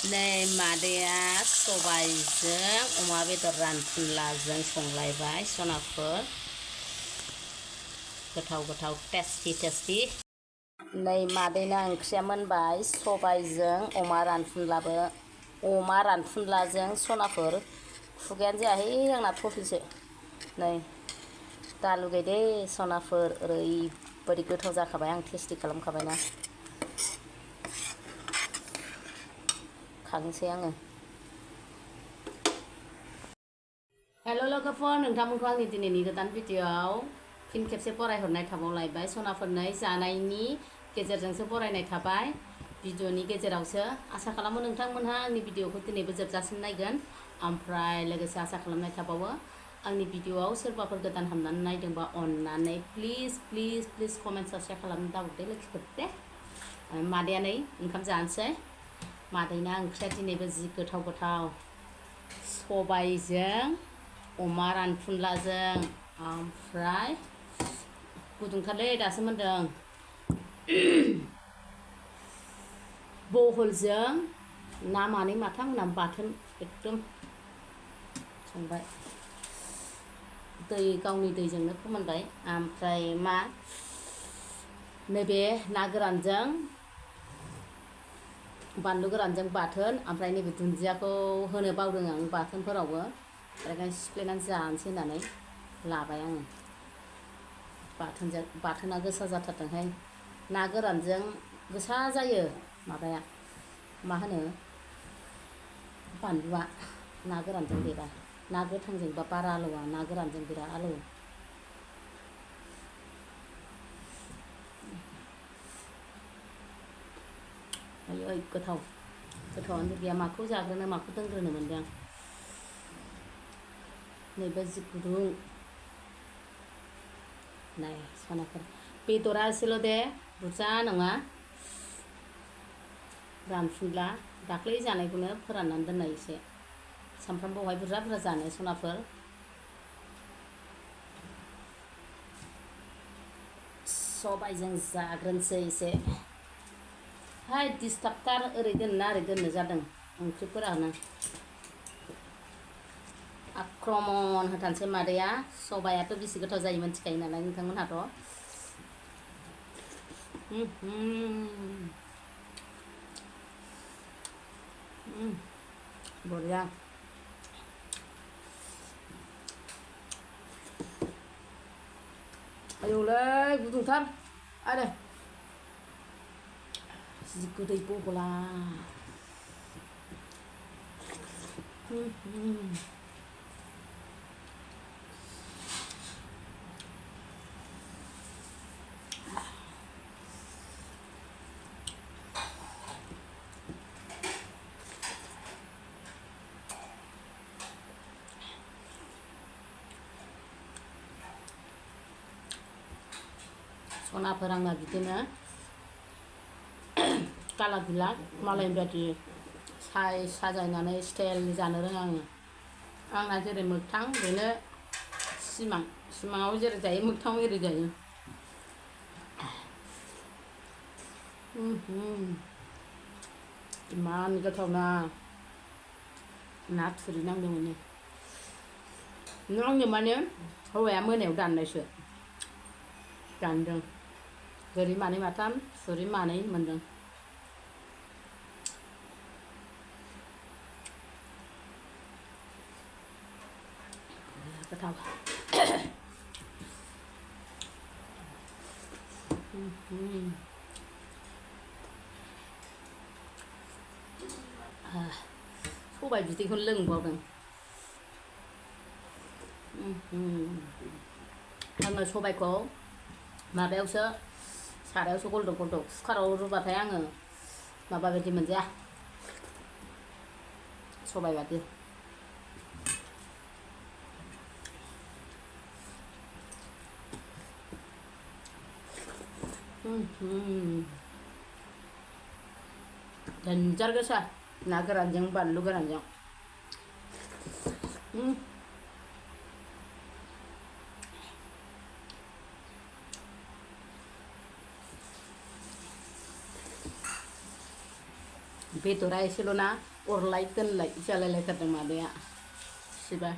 नै मादैया सबाइजों अमा बेदर रानफुनलाजों संलायबाय सनाफोर गोथाव गोथाव टेस्टि नै मादैना ओंख्रिया मोनबाय सबाइजों अमा रानफुनलाजों सनाफोर खुगायानो जायाहाय आंना टफिसो नै दा लुगैदे सनाफोर ओरैबायदि गोथाव जाखाबाय आं टेस्टि खालामखाबायना खांसै आङो हेल' लोगोफोर नोंथांमोनखौ आंनि दिनैनि गोदान भिडिअआव फिन खेबसे बरायहरनाय थाबावलायबाय सनाफोरनै जानायनि गेजेरजोंसो बरायनाय थाबाय भिडिअनि गेजेरावसो आसा खालामो नोंथांमोनहा आंनि भिडिअखौ दिनैबो जोबजासिम नायगोन ओमफ्राय लोगोसे आसा खालामनाय थाबावो आंनि भिडिअआव सोरबाफोर गोदान हाबनानै नायदोंबा अननानै प्लिज कमेन्ट साबस्क्राइब खालामनो दाबावदे लोगोफोर दे मादैया नै ओंखाम जानोसै मादैना ओंख्रिया दिनैबो जि गोथाव सबाइजों अमा रानफुनलाजों ओमफ्राय गुदुंथारलै दासो मोनदों बहलजों ना मानै माथाम होनानै बाथोन एकदम संबाय गावनि दैजोंनो फोमोनबाय ओमफ्राय नैबे ना गोरानजों बानलु गोरानजों बाथोन ओमफ्राय नैबे दुन्दियाखौ होनो बावदों आं बाथोनफोरावबो ओमफ्राय सिफ्लेनानै जानोसै होननानै लाबाय आङो बाथोना गोसा जाथारदोंहाय ना गोरानजों गोसा जायो माबाया मा होनो बानलुआ ना गोरानजों देबा ना गोथांजोंबा बारा आलौआ ना गोरानजों बिराद आलौवो आयै गोथावानो गैया माखौ जाग्रोनो माखौ दोनग्रोनो मोनदों आं नैबे जि गुदुं नाय सनाफोर बेदरा एसेल' दे बुरजा नङा रानफुनला दाख्लै जानायखौनो फोराननानै दोननाय एसे सामफ्रामबो बहाय बुरजा जानो सनाफोर सबाइजों जाग्रोनोसै एसे हाय डिस्टार्बथार ओरै दोनना ओरै दोननो जादों ओंख्रिफोरानो आक्रमन होथारनोसै मादैया सबायाथ' बेसे गोथाव जायो मिथिखायो नालाय नोंथांमोनहाथ' बरिया आयौलै गुदुंथार आरो जि गोदै बहला सनाफोर आंना बिदिनो काला गिला मालायनि बायदि साजायनानै स्टाइल जानो रोङा आङो आंना जेरै मोगथां बेनो सिमाङाव जेरै जायो मोगथाङाव एरै जायो इमान गोथाव ना थुरि नांदोंमोन आंनो माने हौवाया मोनायाव दाननायसो दानदों गोरि मानै माथाम थुरि मानै मोनदों गोथाव सबाइ बिदैखौनो लोंबावदों आङो सबाइखौ माबायावसो सारायावसो गलदब कुकाराव रुबाथाय आङो माबा बायदि मोनजाया सबाइ बायदि डेन्जार गोसा ना गोरानजों बानलु गोरानजों बेदरा एसेल' ना अरलाय दोनलाय जालायलायथारदों मादैया सिबा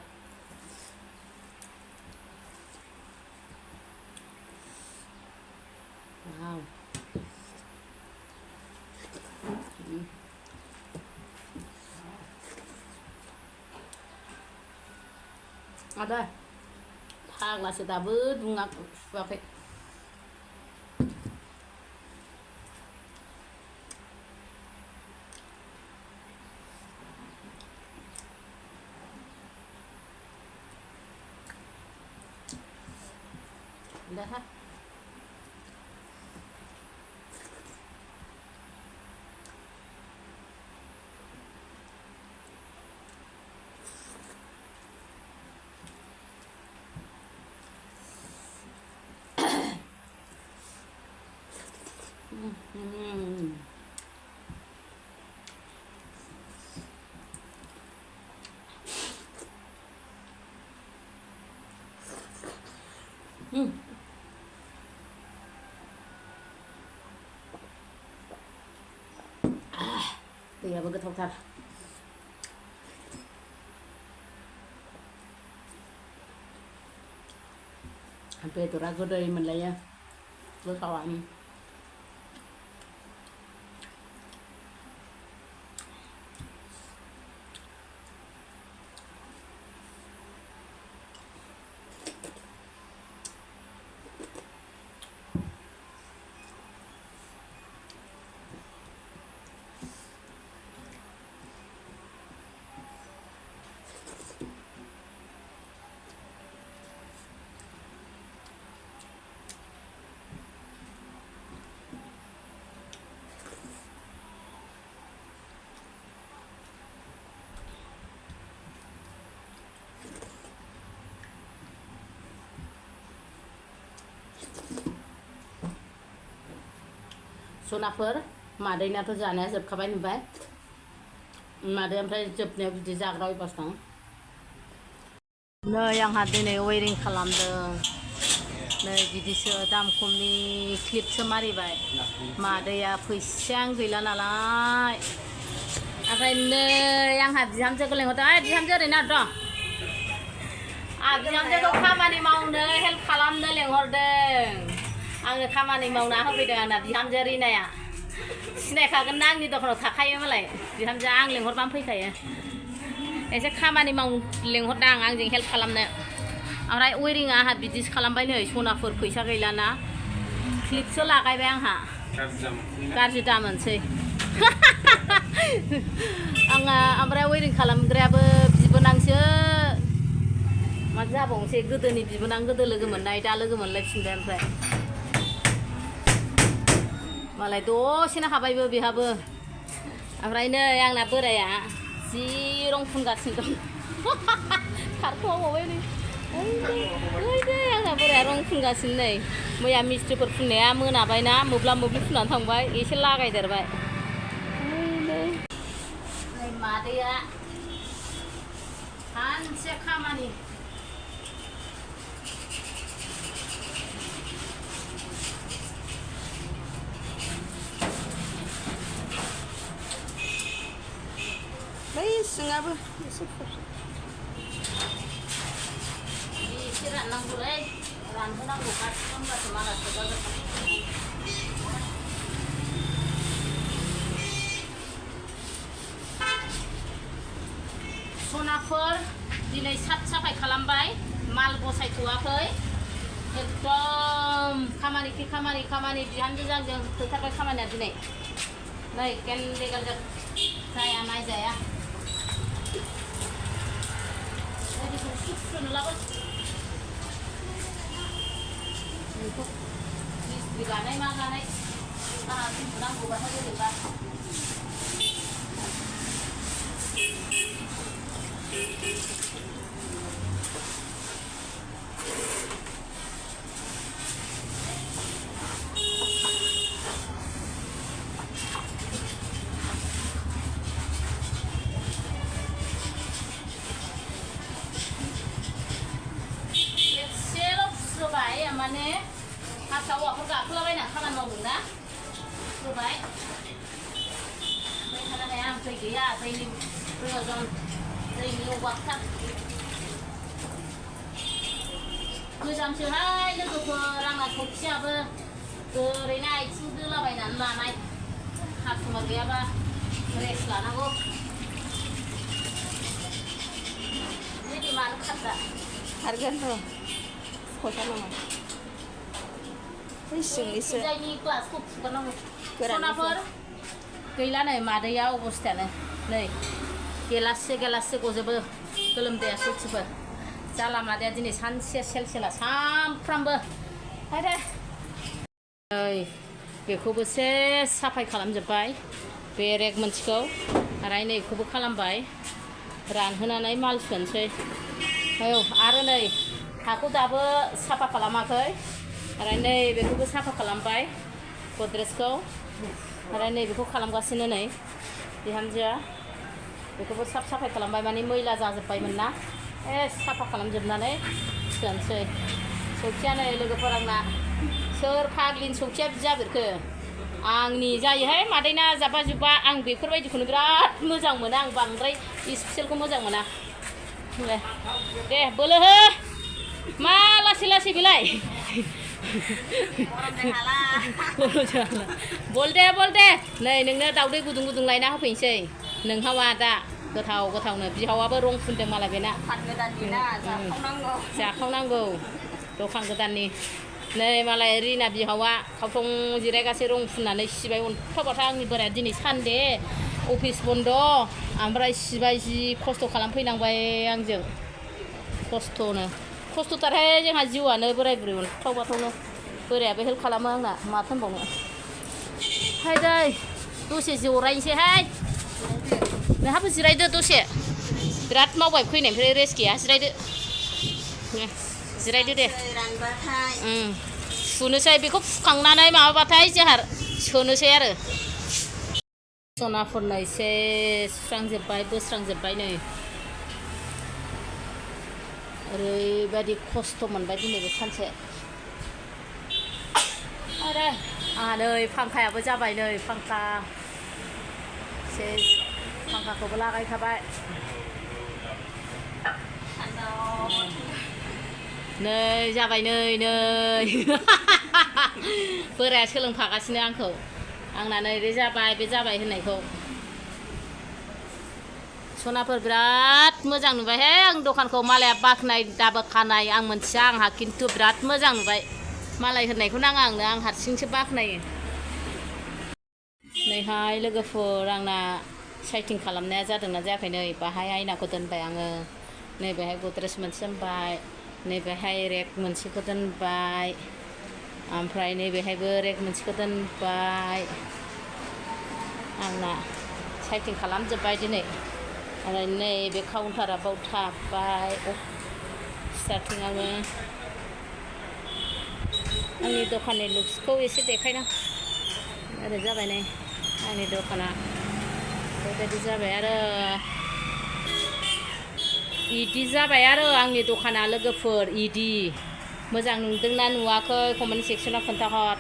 वाव ada फाग्लासो दाबो दुङाखै udah ha दैयाबो गोथावथार बेदरा गोदै मोनलायो गोथावानो sonapwr मादैनाथ' जानाया जोबखाबाय नुबाय मादै ओमफ्राय जोबनायाव बिदि जाग्रा अयबास दं नै आंहा दिनै वेरिं खालामदों नै बिदिसो दाम खमनि क्लिपसो मारिबाय मादैया फैसायानो गैला नालाय ओमफ्राय नै आंहा बिहामजोखौ लेंहरदों ओइ बिहामजो ओरैनो दं बिहामजोखौ खामानि मावनो हेल्प खालामनो लेंहरदों आंनो खामानि मावना होफैदों आंना बिहामजो रिनाया सिनायखागोन ना आंनि दखानाव थाखायो मालाय बिहामजोआ आं लेंहरबानो फैखायो एसे खामानि माव लेंहरदां आंजों हेल्प खालामनो ओमफ्राय वेरिंआ आंहा बिदिसो खालामबाय नै सनाफोर फैसा गैलाना क्लिपसो लागायबाय आंहा गाज्रि दामोनसै आंहा ओमफ्राय वेरिं खालामग्रायाबो बिबोनांसो मा जाबावनोसै गोदोनि बिबोनां गोदो लोगो मोननाय दा लोगो मोनलायफिनबाय ओमफ्राय मालाय दसेनो हाबायबो बेहाबो ओमफ्राय नै आंना बोराया जि रं फुनगासिनो दं खारखुमाबावबाय नै आंना बोराया रं फुनगासिनो नै मैया मिस्थ्रिफोर फुननाया मोनाबायना मोब्ला मोब्लि फुननानै थांबाय एसे लागायदेरबाय नै मादैया सानसे खामानि सिङाबो एसे राननांगौलै रानहोनांगौ गासिबो होनबासो मालासो जागोन सनाफोर दिनै साफ साफाय खालामबाय माल बसायथ'वाखै एकदम खामानि बिहामजोजों आंजों फोथारबाय खामानिया दिनै नै गेले गेले जाया नायजाया मिस्ट्रि गानाय मा गानाय आंहा नांगौबाथाय बोरैबा माने हारसा हौवाफोर गाखोलाबायना खामानि मावदों ना होबाय ओमफ्राय थानो हाया दै गैया दैनि प्रयजन दैनि अभाबथार गोजामसोहाय लोगोफोर आंना सौखियाबो ओरैनो आथिं दोलाबायनानै लानाय कास्टमार गैयाबा रेस्ट लानांगौ बिदि मानो खारदा खारगोन र' खथा नङा बै सिंनिसो जायनि ग्लासखौ फुगारनांगौ सनाफोर गैला नै मादैया अबस्थायानो नै गेलाससे गजोबो गोलोमदैया सौखिफोर जाला मादैया दिनै सानसे सेलसेला सामफ्रामबो हायदे नै बेखौबो सेस साफाय खालामजोब्बाय बे रेक मोनसेखौ आरो नैखौबो खालामबाय रानहोनानै माल सोनोसै औ आरो नै हाखौ दाबो साफा खालामाखै आरो नै बेखौबो साफा खालामबाय गद्रेजखौ आरो नै बेखौ खालामगासिनो नै बिहामजोआ बेखौबो साफाय खालामबाय माने मैला जाजोब्बायमोन ना साफा खालामजोबनानै सोनोसै सौखिया नै लोगोफोर आंना सोर फाग्लिनि सौखिया बिदि जाबेरखो आंनि जायोहाय मादैना जाबा जुब्बा आं बेफोरबायदिखौनो बिराद मोजां मोनो आं बांद्राय स्पेसियेलखौ मोजां मोना दे बोलो हो मा लासै लासै बेलाय बल दे नै नोंनो दाउदै गुदुं लायना होफैनोसै नोंहावा दा गोथावनो बिहावाबो रं फुनदों मालाय बेना जाखावनांगौ दखान गोदाननि नै मालाय रिना बिहावा खावथं जिरायगासे रं फुननानै सिबाय अन्थाव आंनि बोराया दिनै सानदे अफिस बन्द ओमफ्राय सिबाय जि खस्थ' खालामफैनांबाय आंजों खस्थ'थारहाय जोंहा जिउआनो बोराय बुरै अन्थाव बाथावनो बोरायाबो हेल्प खालामो आंना माथो होनबावनो हाय दै दसे जरायनोसैहाय नोंहाबो जिरायदो दसे बिराद मावबाय फैनायनिफ्राय रेस्ट गैया जिरायदो दे सुनोसै बेखौ फुखांनानै माबाबाथाय जोंहा सोनोसै आरो सनाफोरनो एसे सुस्रांजोब्बाय बोस्रांजोब्बाय नै ओरैबायदि खस्थ' मोनबाय दिनैबो सानसे आरो आंहा नै फांखायाबो जाबाय नै फांखाखौबो लागायखाबाय नै जाबाय नै बोराया सोलोंफागासिनो आंना नै बे जाबाय होननायखौ सनाफोर बिराद मोजां नुबायहाय आं दखानखौ मालाया बाख्नाय दाबाखानाय आं मोनथिया आंहा खिन्थु बिराद मोजां नुबाय मालाय होननायखौ नाङा आंनो आं हारसिंसो बाख्नायो नैहाय लोगोफोर आंना साइटिं खालामनाया जादोंना जायाखै नै बाहाय आयनाखौ दोनबाय आङो नैबेहाय गद्रेज मोनसे दोनबाय नैबेहाय रेक मोनसेखौ दोनबाय ओमफ्राय नैबेहायबो रेक मोनसेखौ दोनबाय आंना साइटिं खालामजोब्बाय दिनै आरो नैबे काउन्टारा बाव थाबाय स्टार्टिंआवनो आंनि दखाननि लुक्सखौ एसे देखायना ओरै जाबाय नै आंनि दखाना बेबायदि जाबाय आरो इदि जाबाय आरो आंनि दखाना लोगोफोर इदि मोजां नुदोंना नुवाखै कमेन्ट सेक्सनाव खोन्थाहर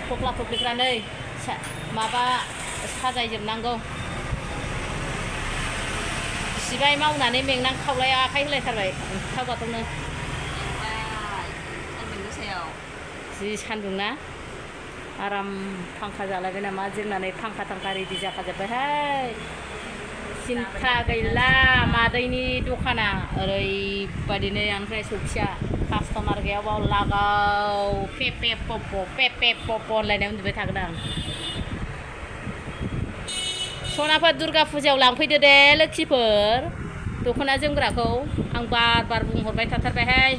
थफ्ला थफ्लिफ्रा नै माबा साजायजोबनांगौ सिबाय मावनानै मेंनानै खावलाया आखाइ होलायथारबाय अन्थाव बाथावनो जि सान्दुंना आराम फांखा जालायबाय नामा जोंनानै फांखा रेडि जाखाजोब्बायहाय सिन्था गैला मादैनि दखाना ओरैबायदिनो ओमफ्राय सौखिया कास्टमार गैयाबा लागाव पे पप' होनलायनाय उन्दुबाय थागोन आं सनाफोर दुर्गा फुजायाव लांफैदो दे लोक्षिफोर दख'ना जोमग्राखौ आं बार बुंहरबाय थाथारबायहाय